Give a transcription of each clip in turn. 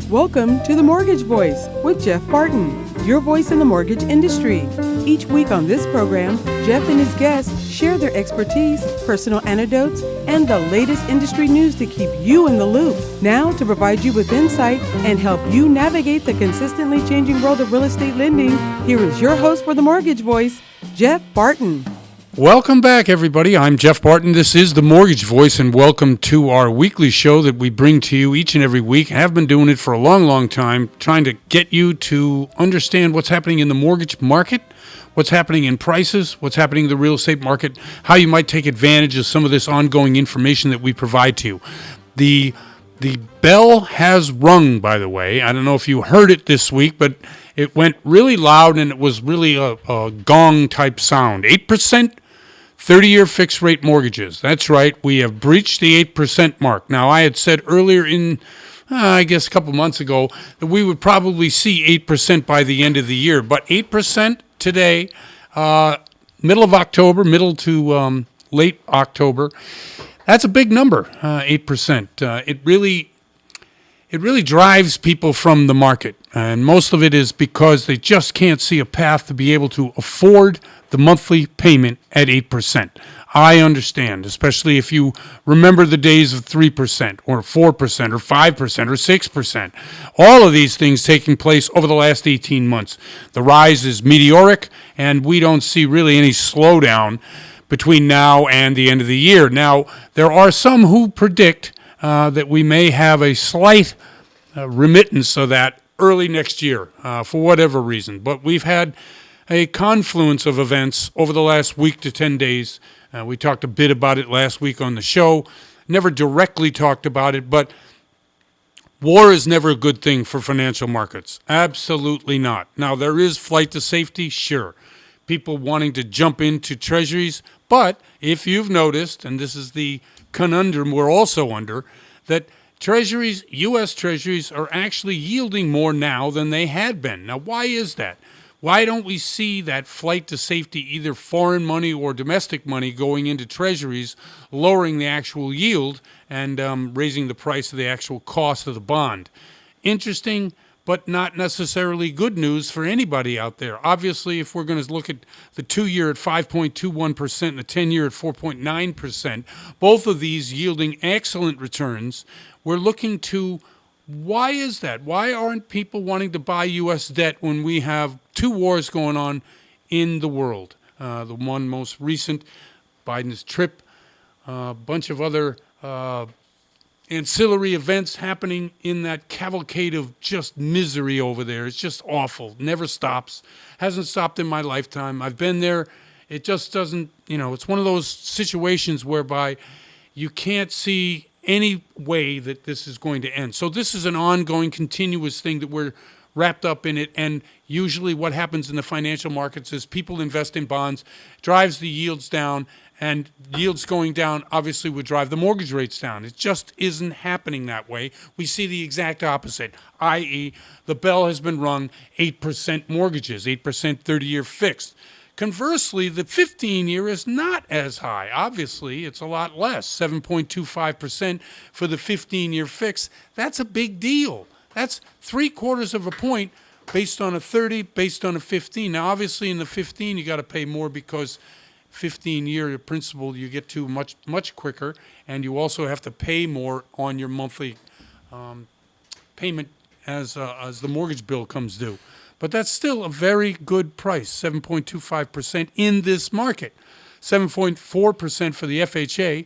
Welcome to The Mortgage Voice with Jeff Barton, your voice in the mortgage industry. Each week on this program, Jeff and his guests share their expertise, personal anecdotes, and the latest industry news to keep you in the loop. Now, to provide you with insight and help you navigate the consistently changing world of real estate lending, here is your host for The Mortgage Voice, Jeff Barton. Welcome back, everybody. I'm Jeff Barton. This is The Mortgage Voice, and welcome to our weekly show that we bring to you each and every week. I have been doing it for a long, long time, trying to get you to understand what's happening in the mortgage market, what's happening in prices, what's happening in the real estate market, how you might take advantage of some of this ongoing information that we provide to you. The bell has rung, by the way. I don't know if you heard it this week, but it went really loud, and it was really a gong-type sound. 8%. 30-year fixed-rate mortgages. That's right. We have breached the 8% mark. Now, I had said earlier I guess a couple months ago, that we would probably see 8% by the end of the year. But 8% today, middle of October, middle to late October, that's a big number, 8%. It really drives people from the market. And most of it is because they just can't see a path to be able to afford the monthly payment at 8%. I understand, especially if you remember the days of 3% or 4% or 5% or 6%. All of these things taking place over the last 18 months. The rise is meteoric, and we don't see really any slowdown between now and the end of the year. Now, there are some who predict that we may have a slight remittance of that early next year for whatever reason. But we've had a confluence of events over the last week to 10 days. We talked a bit about it last week on the show. Never directly talked about it, but war is never a good thing for financial markets. Absolutely not. Now, there is flight to safety, sure. People wanting to jump into treasuries, but if you've noticed, and this is the conundrum we're also under, that treasuries, U.S. treasuries, are actually yielding more now than they had been. Now, why is that? Why don't we see that flight to safety, either foreign money or domestic money, going into treasuries, lowering the actual yield and raising the price of the actual cost of the bond? Interesting, but not necessarily good news for anybody out there. Obviously, if we're going to look at the 2-year at 5.21% and the 10-year at 4.9%, both of these yielding excellent returns, we're looking to, why is that? Why aren't people wanting to buy U.S. debt when we have two wars going on in the world? The one most recent, Biden's trip, a bunch of other ancillary events happening in that cavalcade of just misery over there. It's just awful. Never stops. Hasn't stopped in my lifetime. I've been there. It just doesn't, it's one of those situations whereby you can't see any way that this is going to end. So this is an ongoing, continuous thing that we're wrapped up in it. And usually what happens in the financial markets is people invest in bonds, drives the yields down, and yields going down obviously would drive the mortgage rates down. It just isn't happening that way. We see the exact opposite, i.e. the bell has been rung, 8% mortgages, 8% 30-year fixed. Conversely, the 15-year is not as high. Obviously, it's a lot less, 7.25% for the 15-year fix. That's a big deal. That's 3/4 of a point based on a 30, based on a 15. Now, obviously, in the 15, you got to pay more because 15-year principal you get to much quicker, and you also have to pay more on your monthly payment as the mortgage bill comes due. But that's still a very good price, 7.25% in this market, 7.4% for the FHA.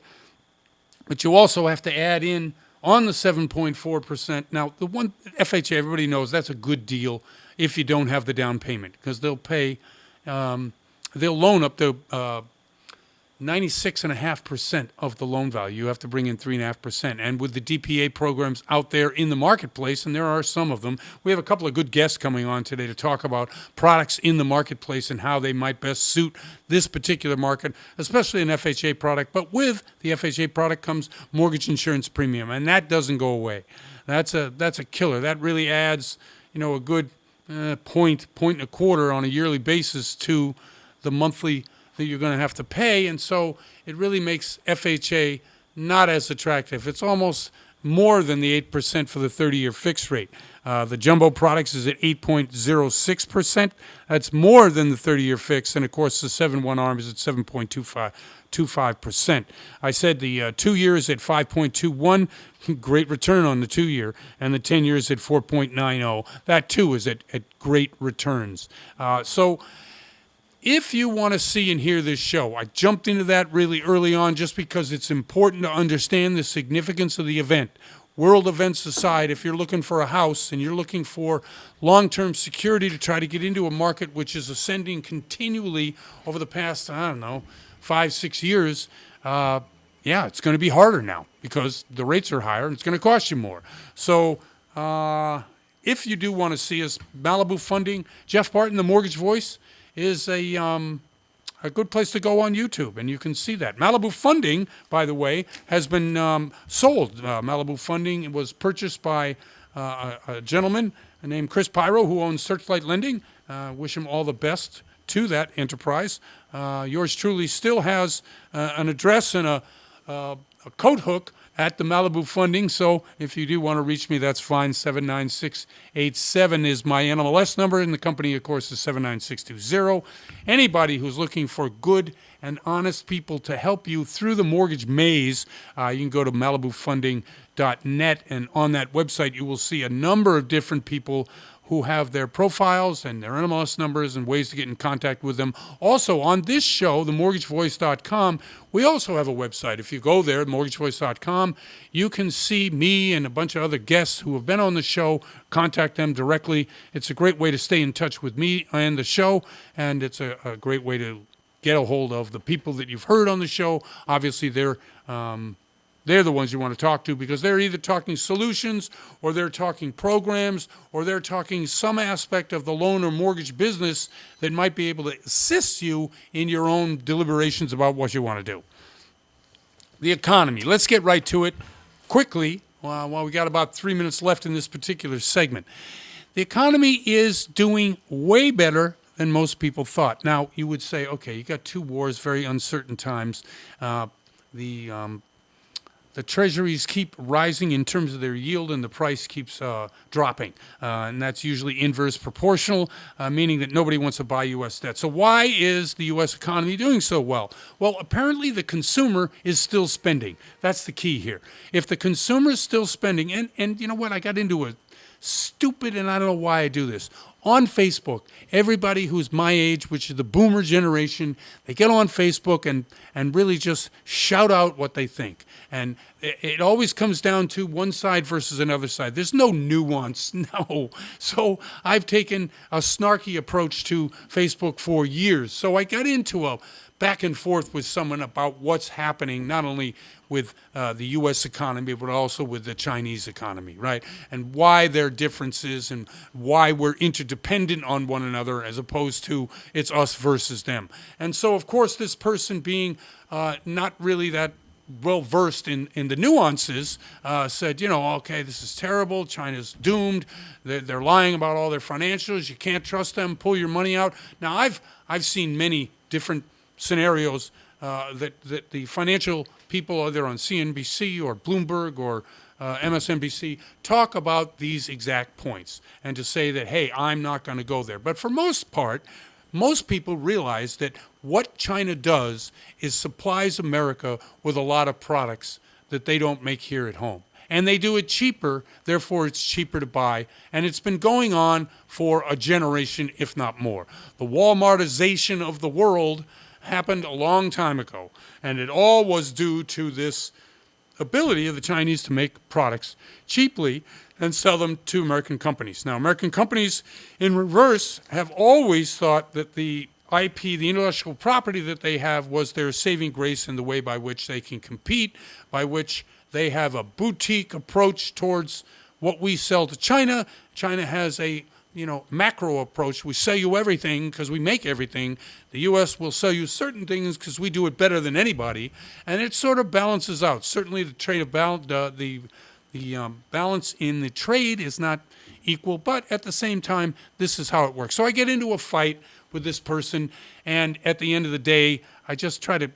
But you also have to add in on the 7.4%. Now, the one FHA, everybody knows that's a good deal if you don't have the down payment, because they'll loan up to 96.5% of the loan value. You have to bring in 3.5%. And with the DPA programs out there in the marketplace, and there are some of them, we have a couple of good guests coming on today to talk about products in the marketplace and how they might best suit this particular market, especially an FHA product. But with the FHA product comes mortgage insurance premium, and that doesn't go away. That's a killer. That really adds, a good point and a quarter on a yearly basis to the monthly that you're going to have to pay, and so it really makes FHA not as attractive. It's almost more than the 8% for the 30-year fixed rate. The jumbo products is at 8.06%. That's more than the 30-year fix. And, of course, the 7/1 ARM is at 7.25%. I said the 2-year is at 5.21. Great return on the 2-year. And the 10-year is at 4.90. That, too, is at great returns. So if you want to see and hear this show, I jumped into that really early on just because it's important to understand the significance of the event. World events aside, if you're looking for a house and you're looking for long-term security to try to get into a market which is ascending continually over the past, 5-6 years, it's going to be harder now because the rates are higher and it's going to cost you more. So if you do want to see us, Malibu Funding, Jeff Barton, the Mortgage Voice, is a good place to go on YouTube, and you can see that. Malibu Funding, by the way, has been sold. Malibu Funding was purchased by a gentleman named Chris Pyro, who owns Searchlight Lending. Wish him all the best to that enterprise. Yours truly still has an address and a code hook at the Malibu Funding, so if you do want to reach me, that's fine. 79687 is my NMLS number, and the company, of course, is 79620. Anybody who's looking for good and honest people to help you through the mortgage maze, you can go to malibufunding.net, and on that website you will see a number of different people who have their profiles and their NMLS numbers and ways to get in contact with them. Also, on this show, themortgagevoice.com, we also have a website. If you go there, mortgagevoice.com, you can see me and a bunch of other guests who have been on the show, contact them directly. It's a great way to stay in touch with me and the show, and it's a great way to get a hold of the people that you've heard on the show. Obviously, they're the ones you want to talk to because they're either talking solutions or they're talking programs or they're talking some aspect of the loan or mortgage business that might be able to assist you in your own deliberations about what you want to do. The economy. Let's get right to it quickly while we got about 3 minutes left in this particular segment. The economy is doing way better than most people thought. Now, you would say, okay, you got 2 wars, very uncertain times. The treasuries keep rising in terms of their yield, and the price keeps dropping. And that's usually inverse proportional, meaning that nobody wants to buy U.S. debt. So why is the U.S. economy doing so well? Well, apparently the consumer is still spending. That's the key here. If the consumer is still spending, and you know what, I got into a stupid, and I don't know why I do this. On Facebook, everybody who's my age, which is the boomer generation, they get on Facebook and really just shout out what they think. And it always comes down to one side versus another side. There's no nuance, no. So I've taken a snarky approach to Facebook for years. So I got into a back and forth with someone about what's happening, not only with the U.S. economy, but also with the Chinese economy, right? And why there are differences and why we're interdependent on one another as opposed to it's us versus them. And so, of course, this person being not really that well-versed in the nuances, said, okay, this is terrible. China's doomed. They're lying about all their financials. You can't trust them. Pull your money out. Now, I've seen many different scenarios that the financial people, either on CNBC or Bloomberg or MSNBC, talk about these exact points and to say that, hey, I'm not going to go there. But for most part, most people realize that what China does is supplies America with a lot of products that they don't make here at home. And they do it cheaper, therefore it's cheaper to buy. And it's been going on for a generation, if not more. The Walmartization of the world happened a long time ago, and it all was due to this ability of the Chinese to make products cheaply and sell them to American companies. Now, American companies, in reverse, have always thought that the IP, the intellectual property that they have, was their saving grace in the way by which they can compete, by which they have a boutique approach towards what we sell to China. China has a macro approach. We sell you everything because we make everything. The U.S. will sell you certain things because we do it better than anybody, and it sort of balances out. Certainly, the trade of the balance in the trade is not equal, but at the same time, this is how it works. So I get into a fight with this person, and at the end of the day, I just try to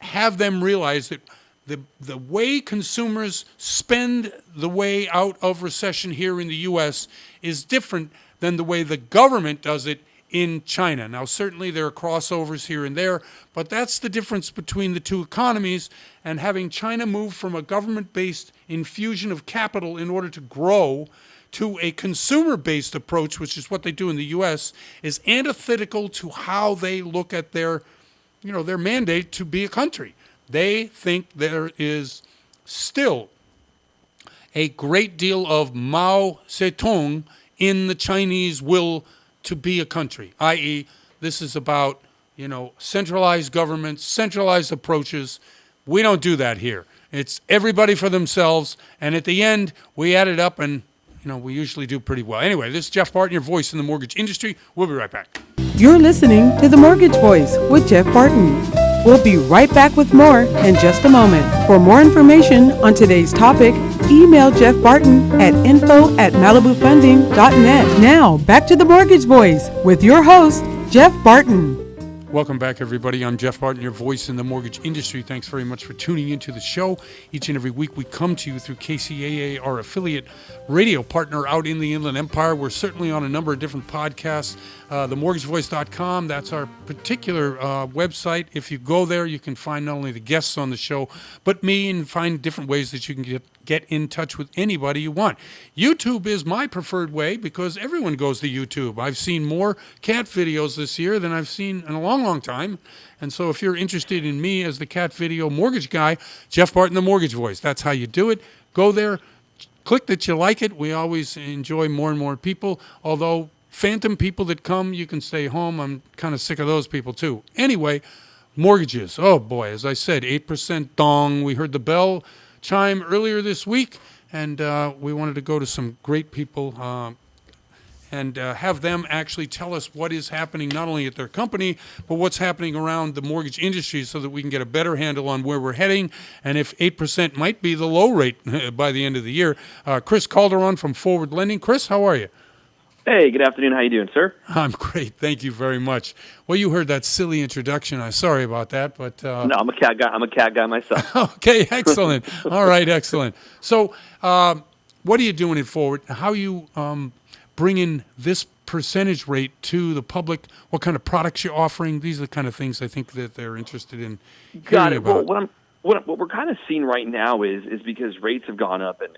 have them realize that the way consumers spend the way out of recession here in the U.S. is different than the way the government does it in China. Now, certainly there are crossovers here and there, but that's the difference between the two economies. And having China move from a government-based infusion of capital in order to grow to a consumer-based approach, which is what they do in the U.S., is antithetical to how they look at their mandate to be a country. They think there is still a great deal of Mao Zedong in the Chinese will to be a country, i.e., this is about, centralized governments, centralized approaches. We don't do that here. It's everybody for themselves, and at the end, we add it up, and, we usually do pretty well. Anyway, this is Jeff Barton, your voice in the mortgage industry. We'll be right back. You're listening to The Mortgage Voice with Jeff Barton. We'll be right back with more in just a moment. For more information on today's topic, email Jeff Barton at info@malibufunding.net. Now, back to The Mortgage Voice with your host, Jeff Barton. Welcome back, everybody. I'm Jeff Barton, your voice in the mortgage industry. Thanks very much for tuning into the show. Each and every week we come to you through KCAA, our affiliate radio partner out in the Inland Empire. We're certainly on a number of different podcasts. TheMortgageVoice.com, that's our particular website. If you go there, you can find not only the guests on the show, but me, and find different ways that you can get in touch with anybody you want. YouTube is my preferred way because everyone goes to YouTube. I've seen more cat videos this year than I've seen in a long, long time. And so if you're interested in me as the cat video mortgage guy, Jeff Barton, the Mortgage Voice, that's how you do it. Go there, click that you like it. We always enjoy more and more people, although phantom people that come, you can stay home. I'm kind of sick of those people too. Anyway, mortgages. Oh boy, as I said, 8% dong. We heard the bell chime earlier this week, and we wanted to go to some great people and have them actually tell us what is happening not only at their company, but what's happening around the mortgage industry so that we can get a better handle on where we're heading and if 8% might be the low rate by the end of the year. Chris Calderon from Forward Lending. Chris, how are you? Hey, good afternoon. How you doing, sir? I'm great. Thank you very much. Well, you heard that silly introduction. I'm sorry about that, but... No, I'm a cat guy. I'm a cat guy myself. Okay, excellent. All right, excellent. So what are you doing it forward? How are you bringing this percentage rate to the public? What kind of products you're offering? These are the kind of things I think that they're interested in hearing about. Well, what we're kind of seeing right now is because rates have gone up and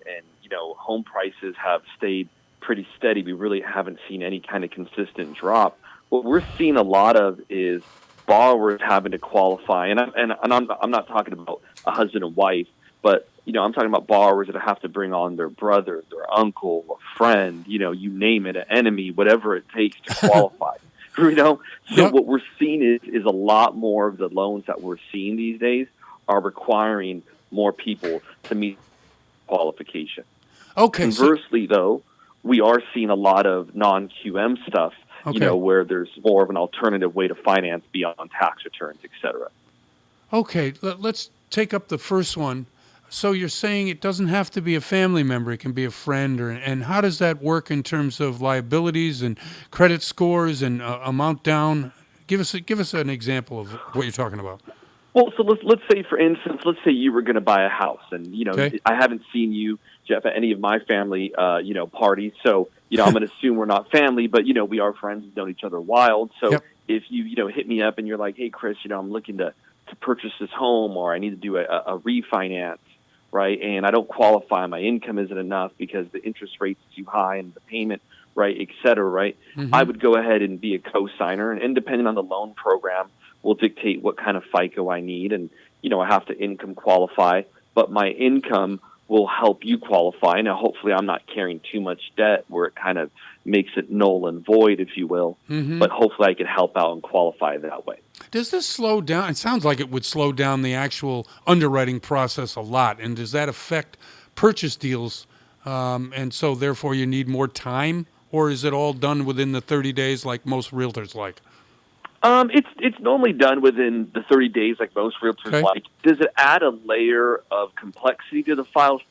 home prices have stayed pretty steady. We really haven't seen any kind of consistent drop. What we're seeing a lot of is borrowers having to qualify, and I'm not talking about a husband and wife, but I'm talking about borrowers that have to bring on their brother, their uncle, a friend, you name it, an enemy, whatever it takes to qualify. So yep. What we're seeing is a lot more of the loans that we're seeing these days are requiring more people to meet qualification. Okay. Conversely, though, we are seeing a lot of non-QM stuff, where there's more of an alternative way to finance beyond tax returns, et cetera. Okay, let's take up the first one. So you're saying it doesn't have to be a family member; it can be a friend, and how does that work in terms of liabilities and credit scores and amount down? Give us an example of what you're talking about. Well, so let's say, for instance, you were going to buy a house, and okay. I haven't seen you, Jeff, at any of my family, parties. So, I'm going to assume we're not family, but we are friends. We've known each other a while. So, yep. If you hit me up and you're like, hey, Chris, I'm looking to purchase this home, or I need to do a refinance, right? And I don't qualify. My income isn't enough because the interest rate's too high and the payment, right, et cetera, right? Mm-hmm. I would go ahead and be a co-signer, and depending on the loan program, will dictate what kind of FICO I need, and I have to income qualify, but my income will help you qualify. Now, hopefully, I'm not carrying too much debt where it kind of makes it null and void, if you will. Mm-hmm. But hopefully, I can help out and qualify that way. Does this slow down? It sounds like it would slow down the actual underwriting process a lot. And does that affect purchase deals? And so, therefore, you need more time, or is it all done within the 30 days, like most realtors like? It's normally done within the 30 days, like most realtors like. Does it add a layer of complexity to the file?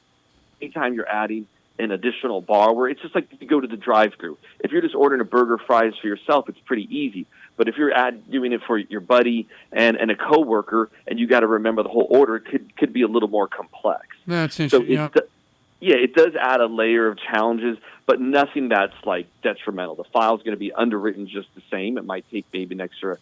Anytime you're adding an additional borrower, it's just like you go to the drive-thru. If you're just ordering a burger, fries for yourself, it's pretty easy. But if you're doing it for your buddy and a coworker, and you got to remember the whole order, it could be a little more complex. That's interesting. So it does add a layer of challenges, but nothing that's like detrimental. The file's going to be underwritten just the same. It might take maybe an extra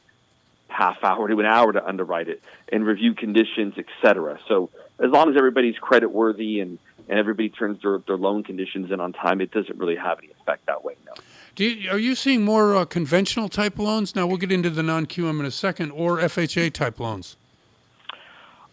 half hour to an hour to underwrite it and review conditions, et cetera. So as long as everybody's credit worthy and everybody turns their loan conditions in on time, it doesn't really have any effect that way, no. Are you seeing more conventional type loans? Now, we'll get into the non-QM in a second, or FHA type loans?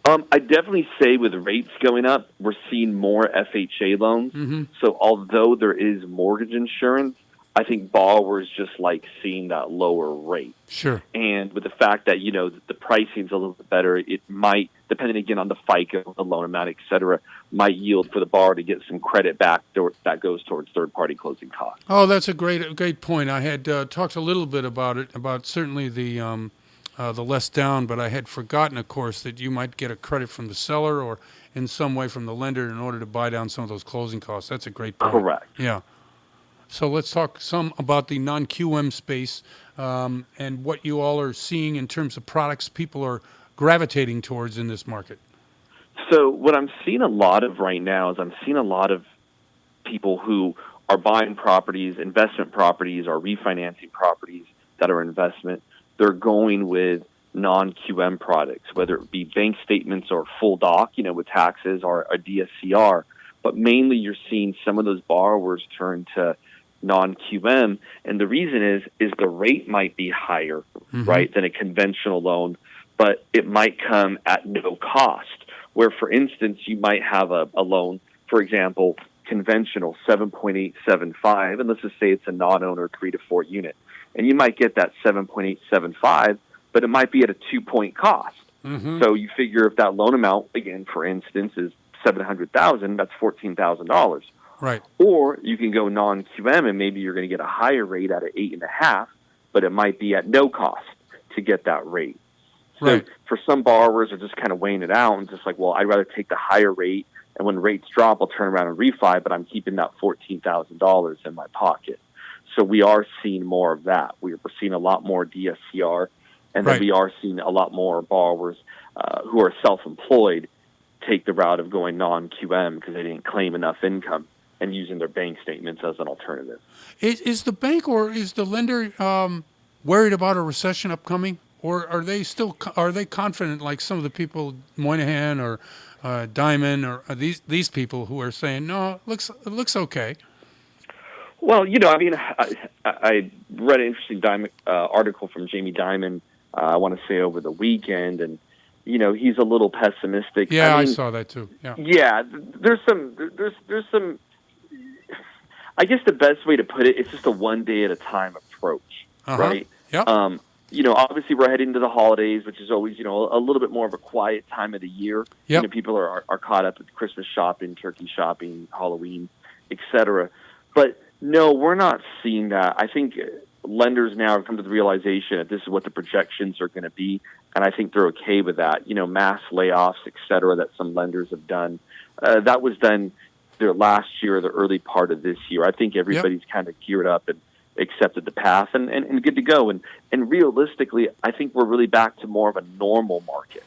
I definitely say with rates going up, we're seeing more FHA loans. Mm-hmm. So although there is mortgage insurance, I think borrowers just like seeing that lower rate. Sure. And with the fact that, the pricing's a little bit better, it might, depending again on the FICO, the loan amount, et cetera, might yield for the borrower to get some credit back that goes towards third-party closing costs. Oh, that's a great point. I had talked a little bit about it, about certainly the less down, but I had forgotten, of course, that you might get a credit from the seller or in some way from the lender in order to buy down some of those closing costs. That's a great point. Correct. Yeah. So let's talk some about the non-QM space and what you all are seeing in terms of products people are gravitating towards in this market. So what I'm seeing a lot of right now is I'm seeing a lot of people who are buying properties, investment properties, or refinancing properties that are investment. They're going with non-QM products, whether it be bank statements or full doc, with taxes, or a DSCR. But mainly you're seeing some of those borrowers turn to non-QM, and the reason is the rate might be higher, mm-hmm. right, than a conventional loan, but it might come at no cost. Where, for instance, you might have a loan, for example, conventional 7.875, and let's just say it's a non-owner 3 to 4 unit, and you might get that 7.875, but it might be at a 2-point cost. Mm-hmm. So you figure if that loan amount, again, for instance, is $700,000, that's $14,000. Right. Or you can go non-QM, and maybe you're going to get a higher rate at 8.5, but it might be at no cost to get that rate. So right. For some borrowers, they're just kind of weighing it out and just like, well, I'd rather take the higher rate, and when rates drop, I'll turn around and refi, but I'm keeping that $14,000 in my pocket. So we are seeing more of that. We're seeing a lot more DSCR, and then right. we are seeing a lot more borrowers who are self-employed take the route of going non-QM because they didn't claim enough income and using their bank statements as an alternative. Is the bank or is the lender worried about a recession upcoming, or are they confident like some of the people, Moynihan or Diamond or these people who are saying no, it looks okay? Well, I read an interesting article from Jamie Dimon, I want to say over the weekend, and he's a little pessimistic. Yeah, I saw that too. Yeah. Yeah, there's some. I guess the best way to put it, it's just a one day at a time approach, uh-huh. right? Yeah. Obviously we're heading into the holidays, which is always, a little bit more of a quiet time of the year. Yep. People are caught up with Christmas shopping, turkey shopping, Halloween, etc. But no, we're not seeing that. I think lenders now have come to the realization that this is what the projections are going to be, and I think they're okay with that. Mass layoffs, etc., that some lenders have done. That was done their last year or the early part of this year. I think everybody's kind of geared up and accepted the path and good to go. And realistically, I think we're really back to more of a normal market.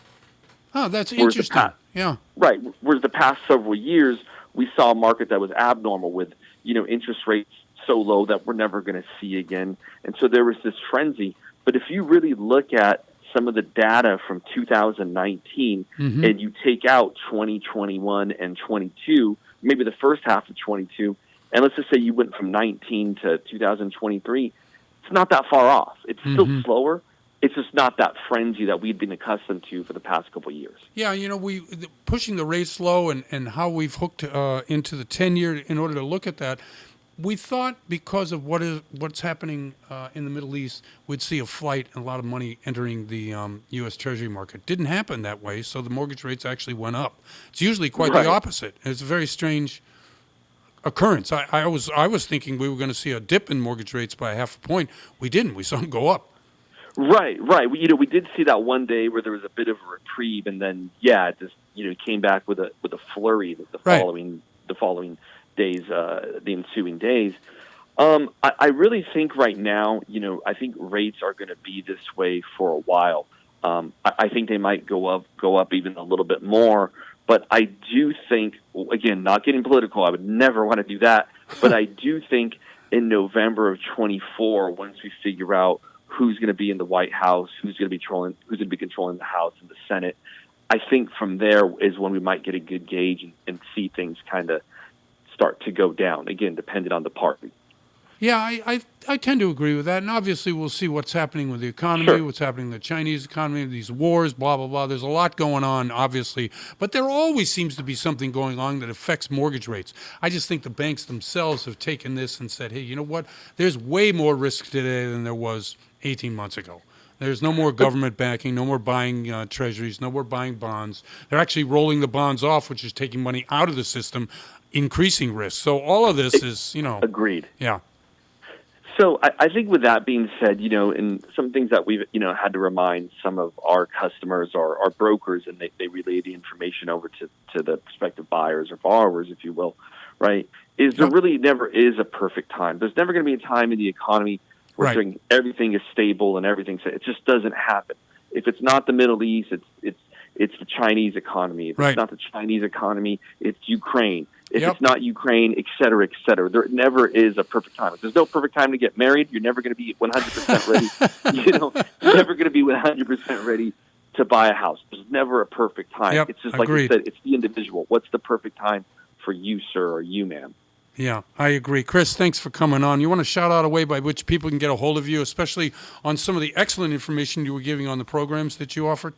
Oh, that's interesting. Yeah. Right. Whereas the past several years, we saw a market that was abnormal with, interest rates so low that we're never going to see again. And so there was this frenzy. But if you really look at some of the data from 2019 mm-hmm. and you take out 2021 and 22, maybe the first half of 22, and let's just say you went from 19 to 2023, it's not that far off. It's still mm-hmm. slower. It's just not that frenzy that we've been accustomed to for the past couple of years. Yeah, we pushing the rates low and how we've hooked into the 10-year in order to look at that. We thought because of what's happening in the Middle East, we'd see a flight and a lot of money entering the U.S. Treasury market. Didn't happen that way, so the mortgage rates actually went up. It's usually quite right. the opposite. It's a very strange occurrence. I was thinking we were going to see a dip in mortgage rates by 0.5 point. We didn't. We saw them go up. Right. We did see that one day where there was a bit of a reprieve, and then it just came back with a flurry the right. following days, the ensuing days. I really think right now, I think rates are going to be this way for a while. I think they might go up even a little bit more. But I do think, again, not getting political, I would never want to do that. But I do think in November of 24, once we figure out who's going to be in the White House, who's going to be controlling the House and the Senate, I think from there is when we might get a good gauge and see things kind of start to go down. Again, depending on the party. Yeah, I tend to agree with that. And obviously we'll see what's happening with the economy, Sure. what's happening in the Chinese economy, these wars, blah, blah, blah. There's a lot going on, obviously. But there always seems to be something going on that affects mortgage rates. I just think the banks themselves have taken this and said, hey, you know what? There's way more risk today than there was 18 months ago. There's no more government backing, no more buying treasuries, no more buying bonds. They're actually rolling the bonds off, which is taking money out of the system, increasing risk. So all of this is, Agreed. Yeah. So I think with that being said, and some things that we've, had to remind some of our customers or our brokers, and they relay the information over to the prospective buyers or borrowers, if you will, right, is there really never is a perfect time. There's never going to be a time in the economy where everything is stable and everything's, it just doesn't happen. If it's not the Middle East, it's the Chinese economy. If it's not the Chinese economy, it's Ukraine. If it's not Ukraine, et cetera, et cetera. There never is a perfect time. If there's no perfect time to get married, you're never going to be 100% ready. You're never going to be 100% ready to buy a house. There's never a perfect time. Yep, It's just like you said, it's the individual. What's the perfect time for you, sir, or you, ma'am? Yeah, I agree. Chris, thanks for coming on. You want to shout out a way by which people can get a hold of you, especially on some of the excellent information you were giving on the programs that you offered?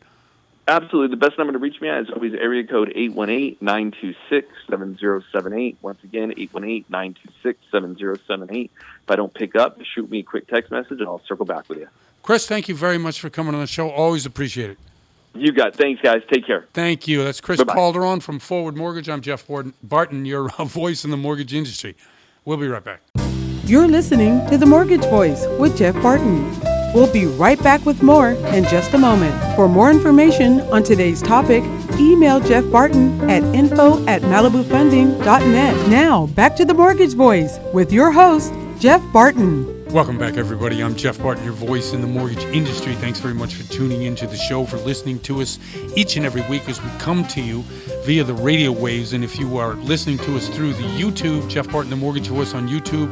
Absolutely. The best number to reach me at is always area code 818-926-7078. Once again, 818-926-7078. If I don't pick up, shoot me a quick text message, and I'll circle back with you. Chris, thank you very much for coming on the show. Always appreciate it. You got it. Thanks, guys. Take care. Thank you. That's Chris Calderon from Forward Mortgage. I'm Jeff Barton, your voice in the mortgage industry. We'll be right back. You're listening to The Mortgage Voice with Jeff Barton. We'll be right back with more in just a moment. For more information on today's topic, email Jeff Barton at info@malibufunding.net. Now, back to The Mortgage Voice with your host, Jeff Barton. Welcome back, everybody. I'm Jeff Barton, your voice in the mortgage industry. Thanks very much for tuning into the show, for listening to us each and every week as we come to you via the radio waves. And if you are listening to us through the YouTube, Jeff Barton, the Mortgage Voice on YouTube,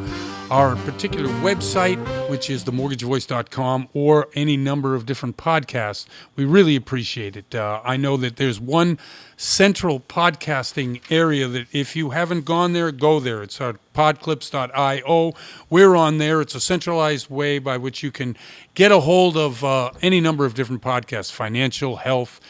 our particular website, which is themortgagevoice.com, or any number of different podcasts, we really appreciate it. I know that there's one central podcasting area that if you haven't gone there, go there. It's our podclips.io. We're on there. It's a centralized way by which you can get a hold of any number of different podcasts, financial, health,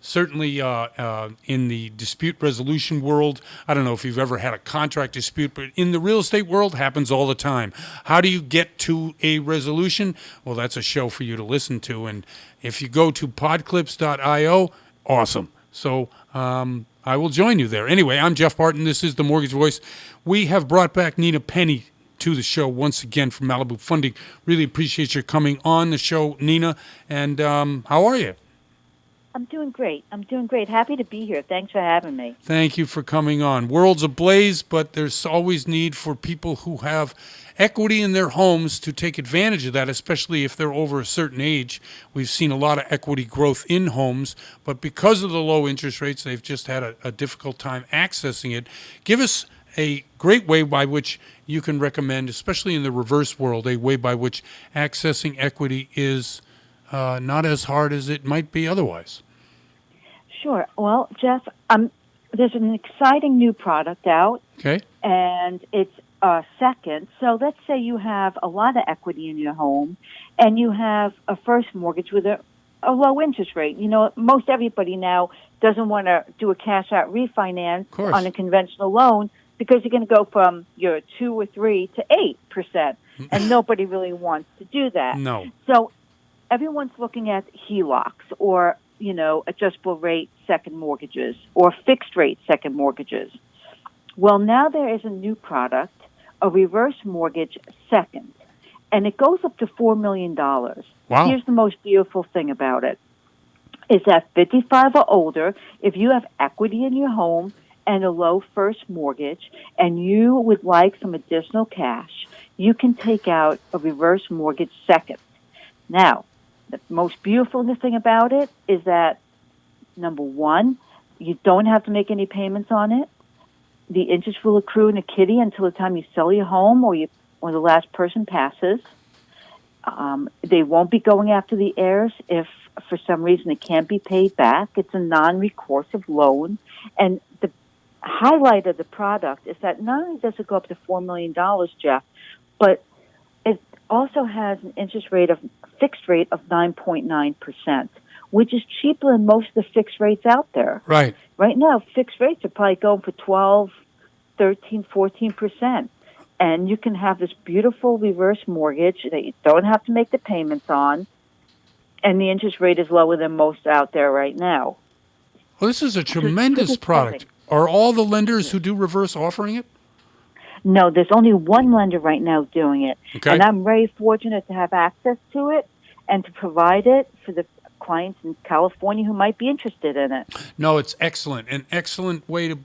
certainly in the dispute resolution world. I don't know if you've ever had a contract dispute, but in the real estate world, happens all the time. How do you get to a resolution? Well, that's a show for you to listen to. And if you go to podclips.io, awesome. So I will join you there. Anyway, I'm Jeff Barton. This is The Mortgage Voice. We have brought back Nina Penny to the show once again from Malibu Funding. Really appreciate your coming on the show, Nina. And how are you? I'm doing great. Happy to be here. Thanks for having me. Thank you for coming on. World's ablaze, but there's always need for people who have equity in their homes to take advantage of that, especially if they're over a certain age. We've seen a lot of equity growth in homes, but because of the low interest rates, they've just had a difficult time accessing it. Give us a great way by which you can recommend, especially in the reverse world, a way by which accessing equity is not as hard as it might be otherwise. Sure. Well, Jeff, there's an exciting new product out. Okay. And it's second. So let's say you have a lot of equity in your home and you have a first mortgage with a low interest rate. You know, most everybody now doesn't want to do a cash-out refinance on a conventional loan because you're going to go from your 2 or 3 to 8%. And nobody really wants to do that. No. So everyone's looking at HELOCs or, adjustable rate second mortgages or fixed rate second mortgages. Well, now there is a new product, a reverse mortgage second, and it goes up to $4 million. Wow. Here's the most beautiful thing about it, is that 55 or older, if you have equity in your home and a low first mortgage, and you would like some additional cash, you can take out a reverse mortgage second. Now, the most beautiful thing about it is that, number one, you don't have to make any payments on it. The interest will accrue in a kitty until the time you sell your home or the last person passes. They won't be going after the heirs if, for some reason, it can't be paid back. It's a non-recursive loan. And the highlight of the product is that not only does it go up to $4 million, Jeff, but it also has an fixed rate of 9.9%, which is cheaper than most of the fixed rates out there. Right. Right now, fixed rates are probably going for 12, 13, 14%. And you can have this beautiful reverse mortgage that you don't have to make the payments on, and the interest rate is lower than most out there right now. Well, this is a tremendous product. Are all the lenders who do reverse offering it? No, there's only one lender right now doing it. Okay. And I'm very fortunate to have access to it and to provide it for the clients in California who might be interested in it. No, it's excellent. An excellent way to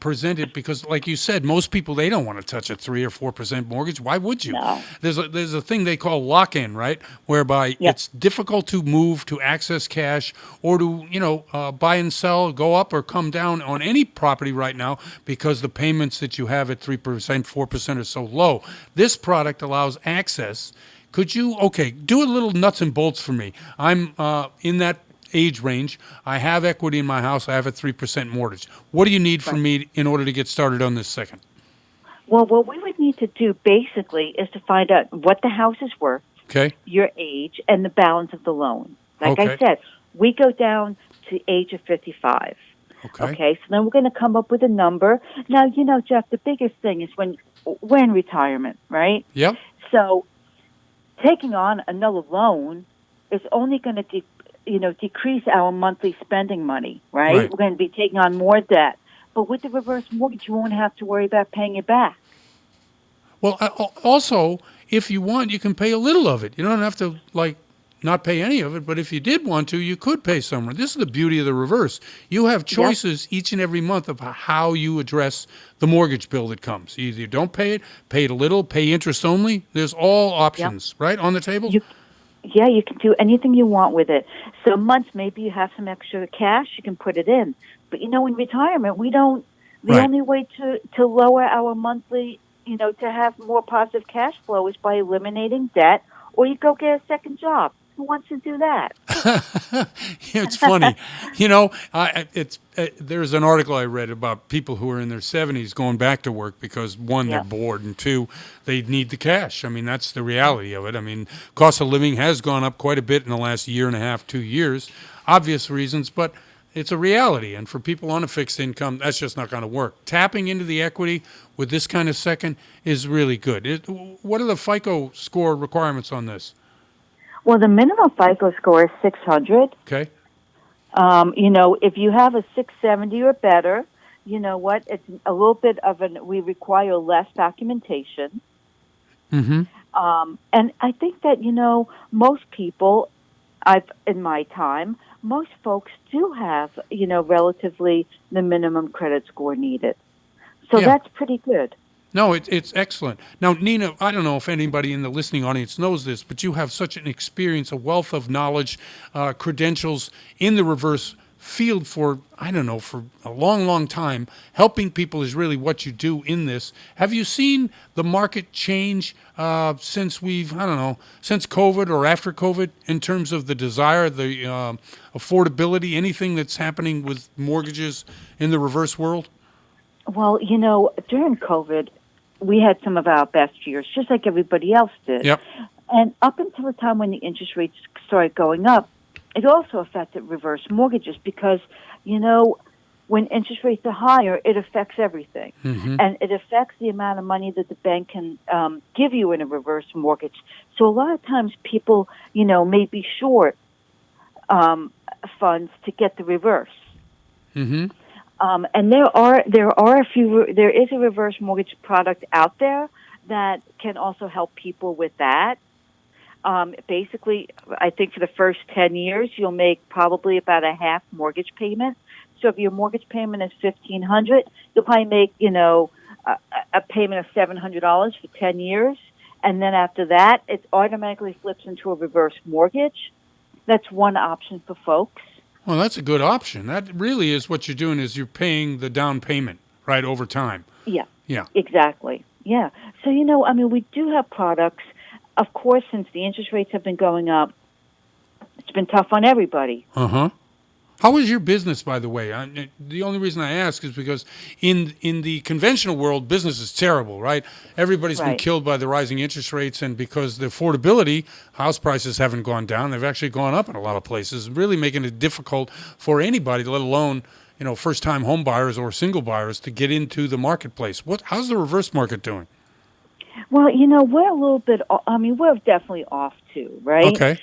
present it because, like you said, most people, they don't want to touch a 3 or 4% mortgage. Why would you? No. There's a thing they call lock-in, right, whereby it's difficult to move, to access cash, or to, buy and sell, go up or come down on any property right now because the payments that you have at 3%, 4% are so low. This product allows access. Could you, do a little nuts and bolts for me. I'm in that age range. I have equity in my house. I have a 3% mortgage. What do you need from me in order to get started on this second? Well, what we would need to do basically is to find out what the house is worth, your age, and the balance of the loan. Like I said, we go down to age of 55. Okay, so then we're going to come up with a number. Now, Jeff, the biggest thing is when we're in retirement, right? Yep. So taking on another loan is only going to decrease our monthly spending money, right? We're going to be taking on more debt. But with the reverse mortgage, you won't have to worry about paying it back. Well, also, if you want, you can pay a little of it. You don't have to, not pay any of it, but if you did want to, you could pay somewhere. This is the beauty of the reverse. You have choices each and every month of how you address the mortgage bill that comes. Either you don't pay it a little, pay interest only. There's all options, right, on the table? You can do anything you want with it. Some months, maybe you have some extra cash, you can put it in. But, in retirement, the only way to lower our monthly, to have more positive cash flow is by eliminating debt, or you go get a second job. Who wants to do that? It's funny. There's an article I read about people who are in their 70s going back to work because, one, they're bored, and two, they need the cash. I mean, that's the reality of it. I mean, cost of living has gone up quite a bit in the last year and a half, 2 years, obvious reasons, but it's a reality. And for people on a fixed income, that's just not going to work. Tapping into the equity with this kind of second is really good. What are the FICO score requirements on this? Well, the minimum FICO score is 600. Okay. If you have a 670 or better, you know what? It's a little bit we require less documentation. Mm-hmm. And I think that, most people, in my time, most folks do have, relatively the minimum credit score needed. So that's pretty good. No, it's excellent. Now, Nina, I don't know if anybody in the listening audience knows this, but you have such an experience, a wealth of knowledge, credentials in the reverse field for a long, long time. Helping people is really what you do in this. Have you seen the market change since since COVID or after COVID in terms of the desire, the affordability, anything that's happening with mortgages in the reverse world? Well, during COVID, we had some of our best years, just like everybody else did. Yep. And up until the time when the interest rates started going up, it also affected reverse mortgages because, when interest rates are higher, it affects everything. Mm-hmm. And it affects the amount of money that the bank can give you in a reverse mortgage. So a lot of times people, may be short funds to get the reverse. Mm-hmm. And there is a reverse mortgage product out there that can also help people with that. Basically, I think for the first 10 years, you'll make probably about a half mortgage payment. So if your mortgage payment is $1,500, you'll probably make, a payment of $700 for 10 years. And then after that, it automatically flips into a reverse mortgage. That's one option for folks. Well, that's a good option. That really is what you're doing, is you're paying the down payment, right, over time. Yeah. Yeah. Exactly. Yeah. So, we do have products. Of course, since the interest rates have been going up, it's been tough on everybody. Uh-huh. How is your business, by the way? The only reason I ask is because in the conventional world, business is terrible, right? Everybody's been killed by the rising interest rates, and because the affordability, house prices haven't gone down. They've actually gone up in a lot of places, really making it difficult for anybody, let alone, first-time home buyers or single buyers, to get into the marketplace. How's the reverse market doing? Well, we're a little bit, we're definitely off too, right? Okay.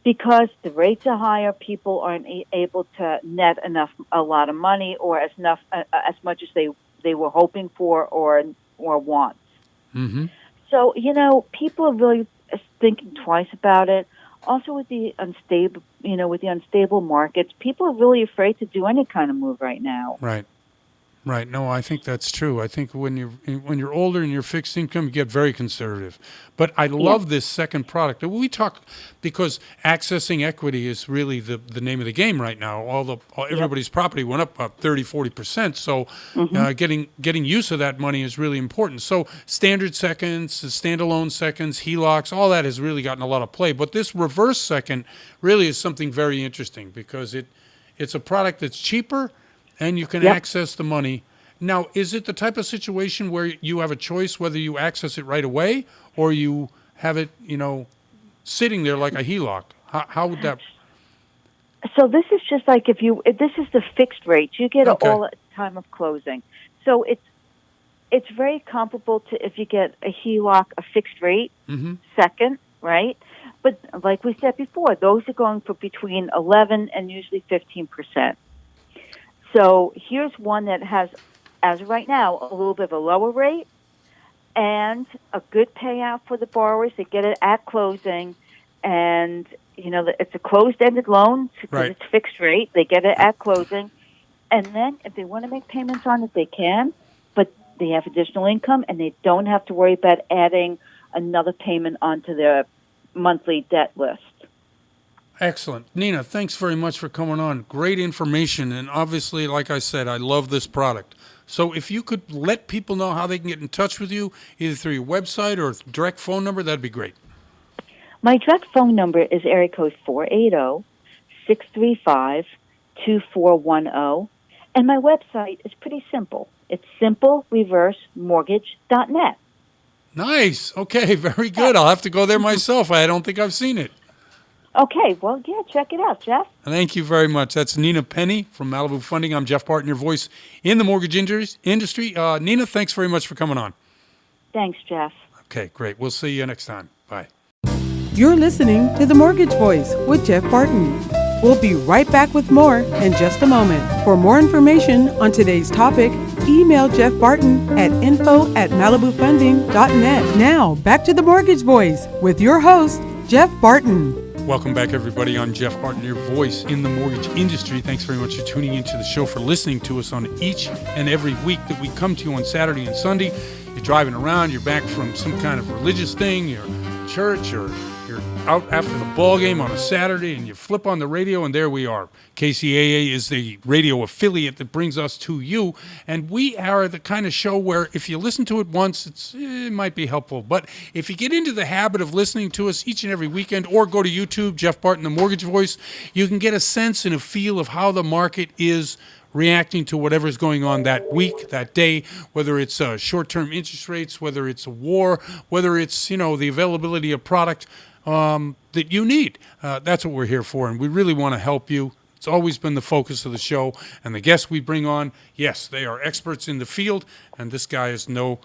Because the rates are higher, people aren't able to net a lot of money, or as much as they were hoping for or want. Mm-hmm. So people are really thinking twice about it. Also, with the unstable markets, people are really afraid to do any kind of move right now. Right. Right. No, I think that's true. I think when you're older and you're fixed income, you get very conservative. But I love this second product. We talk because accessing equity is really the name of the game right now. Everybody's property went up 30-40%. So getting use of that money is really important. So standard seconds, standalone seconds, HELOCs, all that has really gotten a lot of play. But this reverse second really is something very interesting because it's a product that's cheaper, and you can access the money. Now, is it the type of situation where you have a choice whether you access it right away or you have it, sitting there like a HELOC? How would that? So this is just like this is the fixed rate. You get it all at the time of closing. So it's very comparable to if you get a HELOC, a fixed rate, second, right? But like we said before, those are going for between 11 and usually 15%. So here's one that has, as of right now, a little bit of a lower rate and a good payout for the borrowers. They get it at closing, and it's a closed-ended loan because it's fixed rate. They get it at closing, and then if they want to make payments on it, they can, but they have additional income, and they don't have to worry about adding another payment onto their monthly debt list. Excellent. Nina, thanks very much for coming on. Great information. And obviously, like I said, I love this product. So if you could let people know how they can get in touch with you, either through your website or direct phone number, that'd be great. My direct phone number is area code 480-635-2410. And my website is pretty simple. It's simplereversemortgage.net. Nice. Okay, very good. I'll have to go there myself. I don't think I've seen it. Okay, well, yeah, check it out, Jeff. Thank you very much. That's Nina Penny from Malibu Funding. I'm Jeff Barton, your voice in the mortgage industry. Nina, thanks very much for coming on. Thanks, Jeff. Okay, great. We'll see you next time. Bye. You're listening to The Mortgage Voice with Jeff Barton. We'll be right back with more in just a moment. For more information on today's topic, email Jeff Barton at info@malibufunding.net. Now, back to The Mortgage Voice with your host, Jeff Barton. Welcome back, everybody. I'm Jeff Barton, your voice in the mortgage industry. Thanks very much for tuning into the show, for listening to us on each and every week that we come to you on Saturday and Sunday. You're driving around, you're back from some kind of religious thing, you're church, or you're out after the ball game on a Saturday, and you flip on the radio, and there we are. KCAA is the radio affiliate that brings us to you, and we are the kind of show where if you listen to it once, it might be helpful. But if you get into the habit of listening to us each and every weekend, or go to YouTube, Jeff Barton, the Mortgage Voice, you can get a sense and a feel of how the market is reacting to whatever's going on that week, that day, whether it's short-term interest rates, whether it's a war, whether it's, the availability of product that you need. That's what we're here for, and we really want to help you. It's always been the focus of the show, and the guests we bring on, yes, they are experts in the field, and this guy is no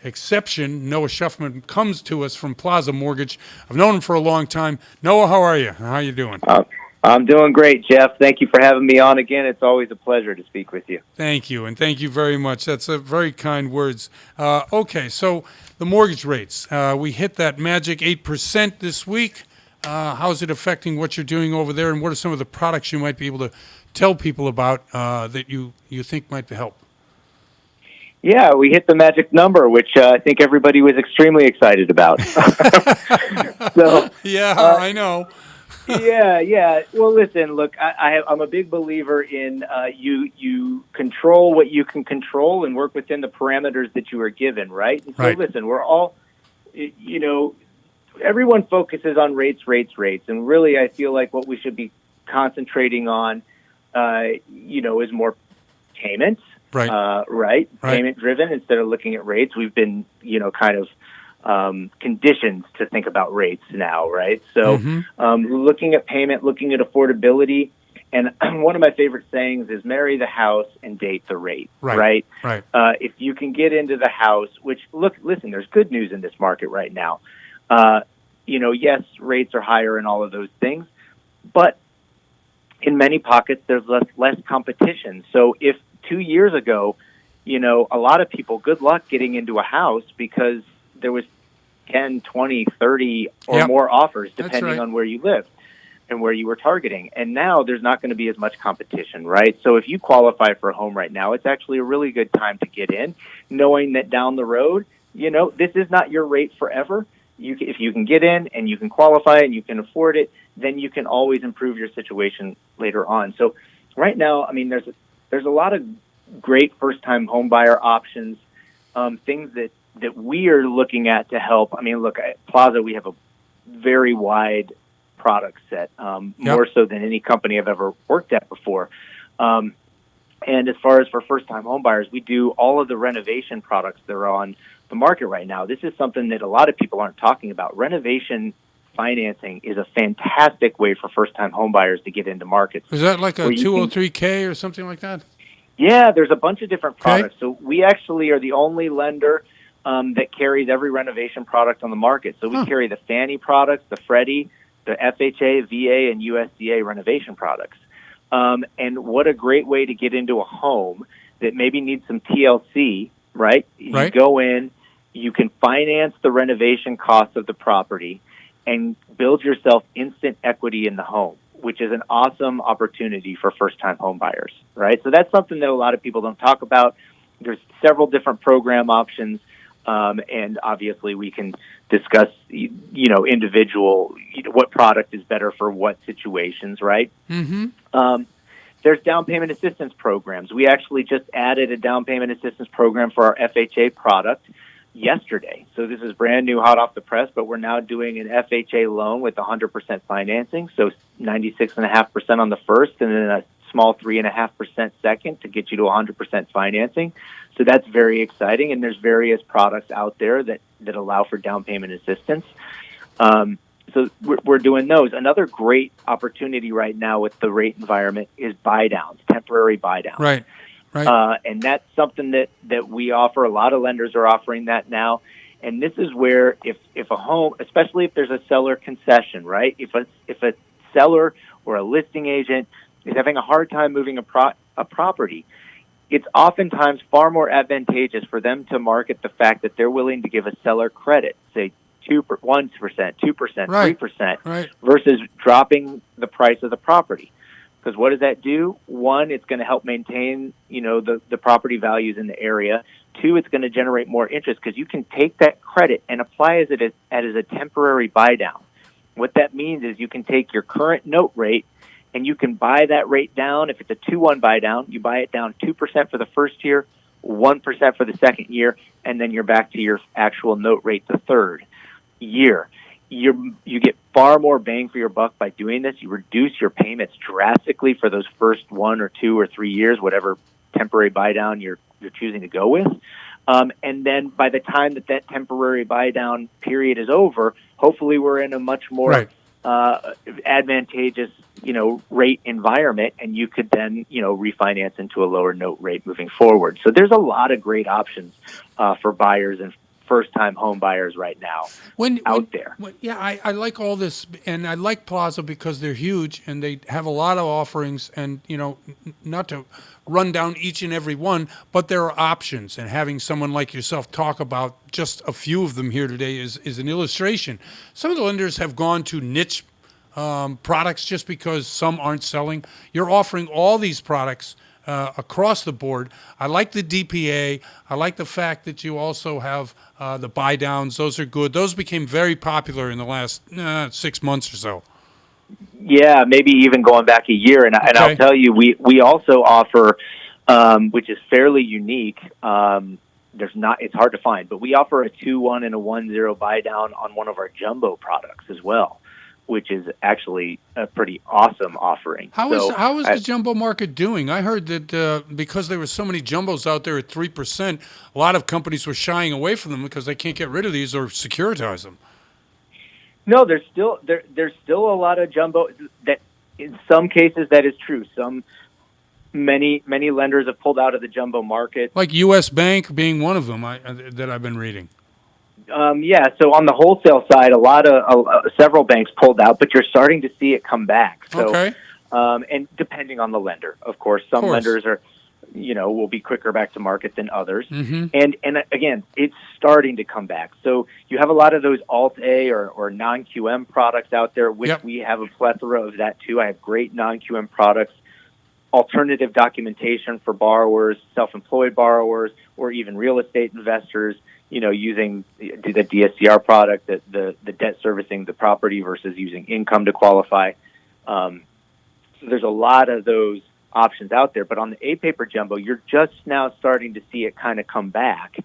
exception. Noah Schuffman comes to us from Plaza Mortgage. I've known him for a long time. Noah, how are you? How are you doing? I'm doing great, Jeff. Thank you for having me on again. It's always a pleasure to speak with you. Thank you, and thank you very much. That's very kind words. Okay, so the mortgage rates. We hit that magic 8% this week. How's it affecting what you're doing over there, and what are some of the products you might be able to tell people about that you think might help? Yeah, we hit the magic number, which I think everybody was extremely excited about. So, Yeah, I know. yeah. Well, listen, look, I'm a big believer in you control what you can control and work within the parameters that you are given, right? And so, Right. listen, we're all, everyone focuses on rates, and really, I feel like what we should be concentrating on, is more payments. Right. Right? Payment driven instead of looking at rates. We've been, kind of conditioned to think about rates now, right? So looking at payment, looking at affordability, and one of my favorite sayings is marry the house and date the rate, right? If you can get into the house, which, listen, there's good news in this market right now. Yes, rates are higher and all of those things, but in many pockets, there's less competition. So if 2 years ago, a lot of people, good luck getting into a house because there was 10, 20, 30 or more offers depending on where you live and where you were targeting. And now there's not going to be as much competition, right? So if you qualify for a home right now, it's actually a really good time to get in, knowing that down the road, this is not your rate forever. If you can get in and you can qualify and you can afford it, then you can always improve your situation later on. So right now, I mean, there's a lot of great first-time home buyer options, things that we are looking at to help. I mean, look, at Plaza, we have a very wide product set, more so than any company I've ever worked at before. And as far as for first-time home buyers, we do all of the renovation products that are on the market right now. This is something that a lot of people aren't talking about. Renovation financing is a fantastic way for first-time home buyers to get into markets. Is that like a 203K or something like that? Yeah, there's a bunch of different products. Okay. So we actually are the only lender that carries every renovation product on the market. So we carry the Fannie products, the Freddie, the FHA, VA, and USDA renovation products. And what a great way to get into a home that maybe needs some TLC, right? You go in, you can finance the renovation costs of the property and build yourself instant equity in the home, which is an awesome opportunity for first-time home buyers, right? So that's something that a lot of people don't talk about. There's several different program options, and obviously we can discuss, individual, what product is better for what situations, right? There's down payment assistance programs. We actually just added a down payment assistance program for our FHA product yesterday. So this is brand new, hot off the press, but we're now doing an FHA loan with 100% financing, so 96.5% on the first and then a small 3.5% second to get you to 100% financing. So that's very exciting, and there's various products out there that allow for down payment assistance. So we're doing those. Another great opportunity right now with the rate environment is buy downs, temporary buy downs. Right. And that's something that we offer. A lot of lenders are offering that now. And this is where if a home, especially if there's a seller concession, right? If a seller or a listing agent is having a hard time moving a property, it's oftentimes far more advantageous for them to market the fact that they're willing to give a seller credit, say 1%, 2%, 3%, versus dropping the price of the property. Because what does that do? One, it's going to help maintain, the property values in the area. Two, it's going to generate more interest because you can take that credit and apply as a temporary buy down. What that means is you can take your current note rate and you can buy that rate down. If it's a 2-1 buy down, you buy it down 2% for the first year, 1% for the second year, and then you're back to your actual note rate the third year. You get far more bang for your buck by doing this. You reduce your payments drastically for those first 1 or 2 or 3 years, whatever temporary buy down you're choosing to go with. And then by the time that temporary buy down period is over, hopefully we're in a much more advantageous, rate environment, and you could then, refinance into a lower note rate moving forward. So there's a lot of great options for buyers and first-time home buyers right now out there. I like all this, and I like Plaza because they're huge and they have a lot of offerings, and not to run down each and every one, but there are options, and having someone like yourself talk about just a few of them here today is an illustration. Some of the lenders have gone to niche products just because some aren't selling. You're offering all these products across the board. I like the DPA. I like the fact that you also have the buy downs. Those are good. Those became very popular in the last 6 months or so. Yeah, maybe even going back a year. And I'll tell you, we also offer, which is fairly unique. It's hard to find, but we offer a 2-1 and a 1-0 buy down on one of our jumbo products as well, which is actually a pretty awesome offering. How is the jumbo market doing? I heard that because there were so many jumbos out there at 3%, a lot of companies were shying away from them because they can't get rid of these or securitize them. No, there's still a lot of jumbo. That in some cases that is true. Many lenders have pulled out of the jumbo market. Like U.S. Bank being one of them that I've been reading. Yeah, so on the wholesale side, several banks pulled out, but you're starting to see it come back. So, okay. And depending on the lender, of course, some lenders are, will be quicker back to market than others. Mm-hmm. And again, it's starting to come back. So you have a lot of those Alt-A or non-QM products out there, which we have a plethora of that too. I have great non-QM products, alternative documentation for borrowers, self-employed borrowers, or even real estate investors, using the DSCR product, the debt servicing the property versus using income to qualify. So there's a lot of those options out there. But on the A-paper jumbo, you're just now starting to see it kind of come back,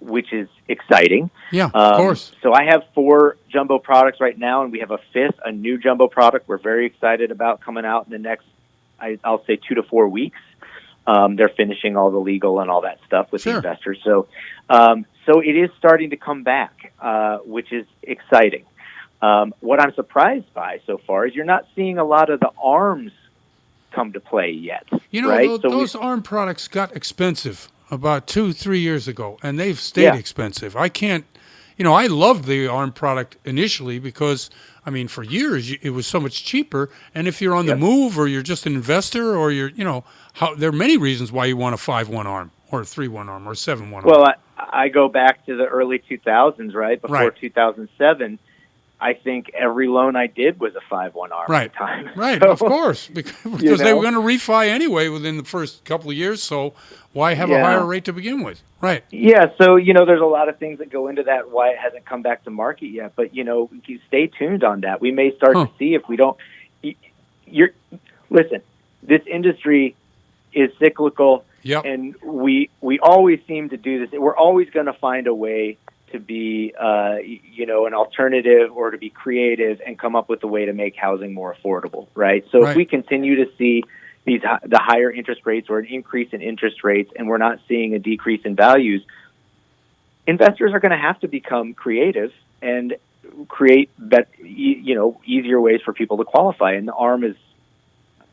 which is exciting. Yeah, of course. So I have 4 jumbo products right now, and we have a 5th, a new jumbo product we're very excited about coming out in the next, I'll say 2 to 4 weeks. They're finishing all the legal and all that stuff with the investors. So it is starting to come back, which is exciting. What I'm surprised by so far is you're not seeing a lot of the ARMs come to play yet. Right? Those ARM products got expensive about 2-3 years ago, and they've stayed expensive. I can't, I loved the ARM product initially because, for years it was so much cheaper. And if you're on the move or you're just an investor or you're, there are many reasons why you want a 5-1 ARM or a 3-1 ARM or a 7-1 ARM. Well, I go back to the early 2000s, right? Before 2007. I think every loan I did was a 5-1 ARM at the time. Right, so, of course, because they were going to refi anyway within the first couple of years, so why have a higher rate to begin with? Right. Yeah, so, there's a lot of things that go into that, why it hasn't come back to market yet, but, stay tuned on that. We may start to see if we don't... Listen, this industry is cyclical, and we always seem to do this. We're always going to find a way to be, an alternative or to be creative and come up with a way to make housing more affordable, right? So if we continue to see the higher interest rates or an increase in interest rates and we're not seeing a decrease in values, investors are going to have to become creative and create, easier ways for people to qualify. And the ARM is,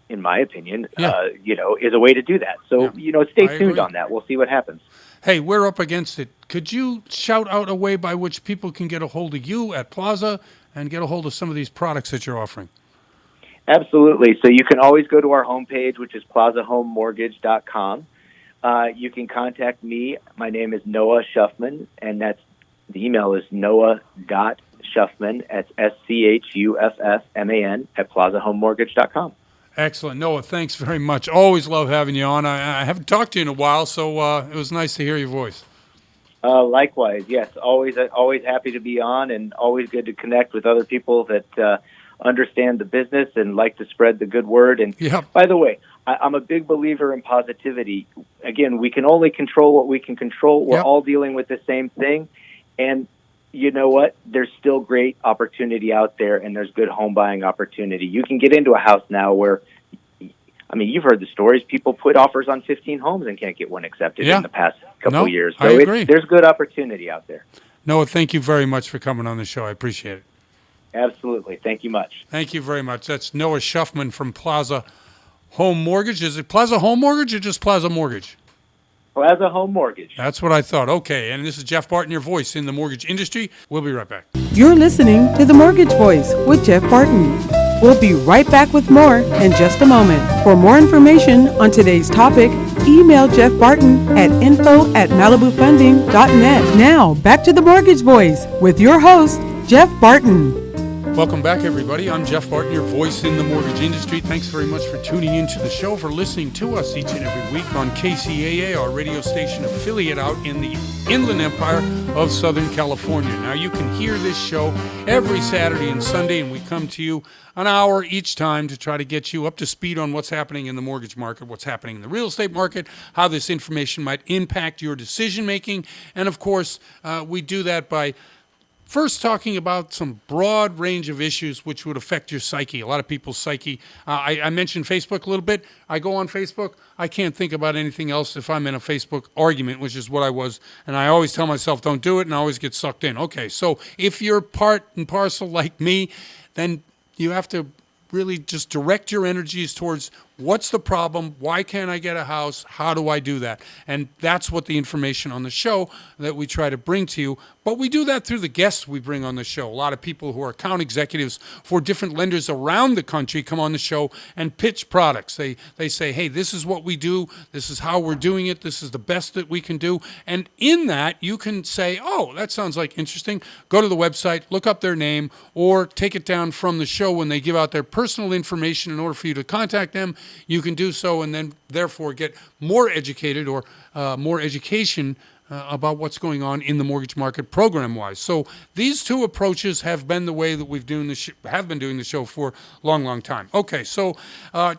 in my opinion, is a way to do that. So, stay tuned on that. We'll see what happens. Hey, we're up against it. Could you shout out a way by which people can get a hold of you at Plaza and get a hold of some of these products that you're offering? Absolutely. So you can always go to our homepage, which is plazahomemortgage.com. You can contact me. My name is Noah Schuffman, and the email is noah.schuffman, that's SCHUFFMAN, at plazahomemortgage.com. Excellent. Noah, thanks very much. Always love having you on. I haven't talked to you in a while, so it was nice to hear your voice. Likewise, yes. Always happy to be on, and always good to connect with other people that understand the business and like to spread the good word. And by the way, I'm a big believer in positivity. Again, we can only control what we can control. We're all dealing with the same thing. And you know what? There's still great opportunity out there, and there's good home buying opportunity. You can get into a house now where, you've heard the stories. People put offers on 15 homes and can't get one accepted in the past couple of years. So I agree. There's good opportunity out there. Noah, thank you very much for coming on the show. I appreciate it. Absolutely. Thank you much. Thank you very much. That's Noah Schuffman from Plaza Home Mortgage. Is it Plaza Home Mortgage or just Plaza Mortgage? Plaza Home Mortgage. That's what I thought. Okay, and this is Jeff Barton, your voice in the mortgage industry. We'll be right back. You're listening to The Mortgage Voice with Jeff Barton. We'll be right back with more in just a moment. For more information on today's topic, email Jeff Barton at info@malibufunding.net. Now, back to The Mortgage Voice with your host, Jeff Barton. Welcome back, everybody. I'm Jeff Barton, your voice in the mortgage industry. Thanks very much for tuning into the show, for listening to us each and every week on KCAA, our radio station affiliate out in the Inland Empire of Southern California. Now, you can hear this show every Saturday and Sunday, and we come to you an hour each time to try to get you up to speed on what's happening in the mortgage market, what's happening in the real estate market, how this information might impact your decision making. And of course, we do that by first talking about some broad range of issues which would affect your psyche, a lot of people's psyche. I mentioned Facebook a little bit. I go on Facebook. I can't think about anything else if I'm in a Facebook argument, which is what I was. And I always tell myself, don't do it, and I always get sucked in. Okay, so if you're part and parcel like me, then you have to really just direct your energies towards what's the problem, why can't I get a house, how do I do that? And that's what the information on the show that we try to bring to you. But we do that through the guests we bring on the show. A lot of people who are account executives for different lenders around the country come on the show and pitch products. They say, hey, this is what we do, this is how we're doing it, this is the best that we can do. And in that, you can say, oh, that sounds like interesting. Go to the website, look up their name, or take it down from the show when they give out their personal information in order for you to contact them. You can do so and then therefore get more educated or more education about what's going on in the mortgage market program-wise. So these two approaches have been the way that we've been doing the show for a long, long time. Okay, so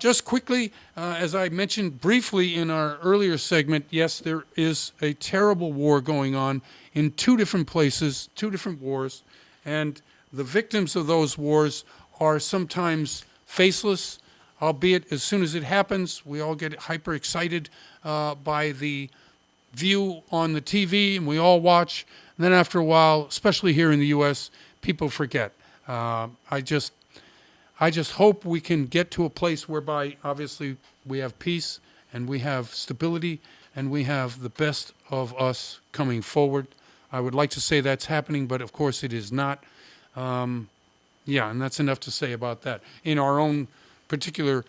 just quickly, as I mentioned briefly in our earlier segment, yes, there is a terrible war going on in two different places, two different wars, and the victims of those wars are sometimes faceless, albeit as soon as it happens, we all get hyper excited by the view on the TV, and we all watch. And then after a while, especially here in the U.S., people forget. I just hope we can get to a place whereby, obviously, we have peace and we have stability and we have the best of us coming forward. I would like to say that's happening, but of course it is not. And that's enough to say about that. In our own particular